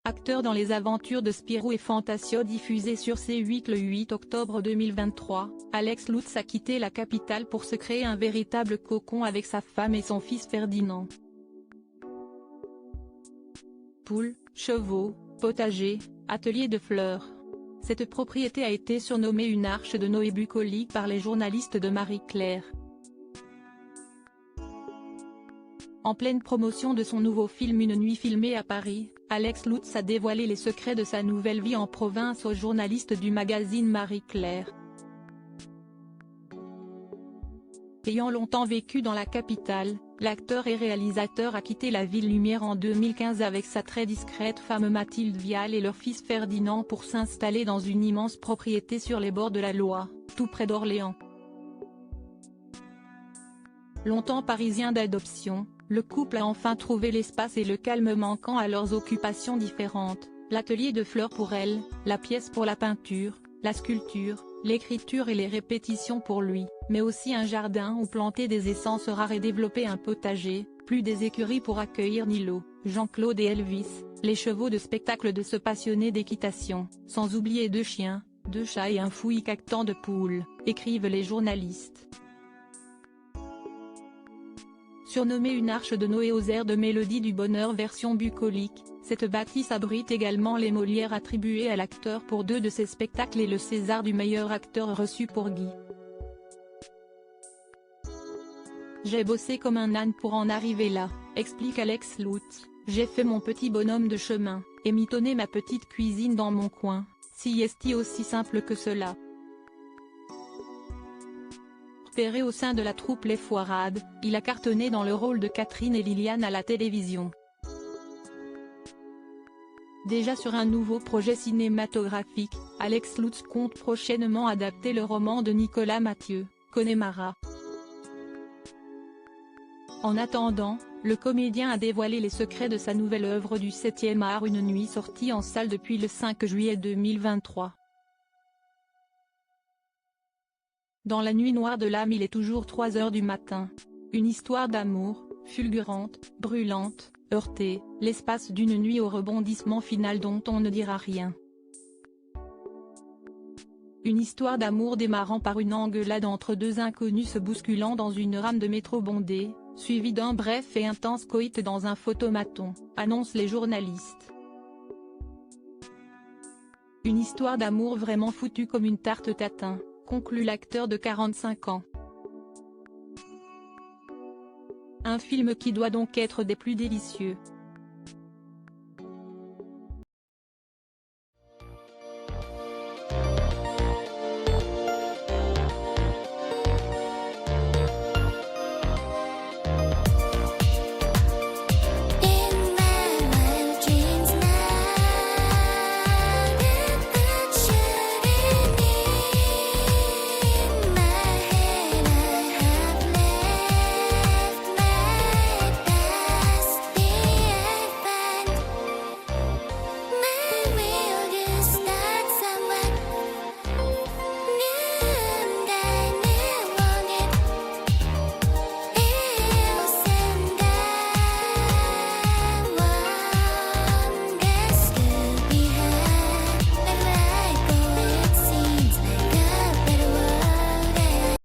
Acteur dans les aventures de Spirou et Fantasio diffusé sur C8 le 8 octobre 2023, Alex Lutz a quitté la capitale pour se créer un véritable cocon avec sa femme et son fils Ferdinand. Poules, chevaux, potager, atelier de fleurs. Cette propriété a été surnommée une arche de Noé bucolique par les journalistes de Marie-Claire. En pleine promotion de son nouveau film Une nuit filmée à Paris, Alex Lutz a dévoilé les secrets de sa nouvelle vie en province aux journalistes du magazine Marie-Claire. Ayant longtemps vécu dans la capitale, l'acteur et réalisateur a quitté la ville lumière en 2015 avec sa très discrète femme Mathilde Vial et leur fils Ferdinand pour s'installer dans une immense propriété sur les bords de la Loire, tout près d'Orléans. Longtemps parisien d'adoption, le couple a enfin trouvé l'espace et le calme manquant à leurs occupations différentes, l'atelier de fleurs pour elle, la pièce pour la peinture, la sculpture, l'écriture et les répétitions pour lui, mais aussi un jardin où planter des essences rares et développer un potager, plus des écuries pour accueillir Nilo, Jean-Claude et Elvis, les chevaux de spectacle de ce passionné d'équitation, sans oublier 2 chiens, 2 chats et un fouillis cactant de poules, écrivent les journalistes. Surnommée une arche de Noé aux airs de Mélodie du Bonheur version bucolique, cette bâtisse abrite également les Molières attribués à l'acteur pour 2 de ses spectacles et le César du meilleur acteur reçu pour Guy. J'ai bossé comme un âne pour en arriver là, explique Alex Lutz. J'ai fait mon petit bonhomme de chemin, et mitonné ma petite cuisine dans mon coin, si est-il aussi simple que cela. Repéré au sein de la troupe Les Foirades, il a cartonné dans le rôle de Catherine et Liliane à la télévision. Déjà sur un nouveau projet cinématographique, Alex Lutz compte prochainement adapter le roman de Nicolas Mathieu, Connemara. En attendant, le comédien a dévoilé les secrets de sa nouvelle œuvre du 7e art Une nuit sortie en salle depuis le 5 juillet 2023. Dans la nuit noire de l'âme il est toujours 3 heures du matin. Une histoire d'amour, fulgurante, brûlante, heurtée, l'espace d'une nuit au rebondissement final dont on ne dira rien. Une histoire d'amour démarrant par une engueulade entre 2 inconnus se bousculant dans une rame de métro bondée, suivie d'un bref et intense coït dans un photomaton, annoncent les journalistes. Une histoire d'amour vraiment foutue comme une tarte tatin, conclut l'acteur de 45 ans. Un film qui doit donc être des plus délicieux.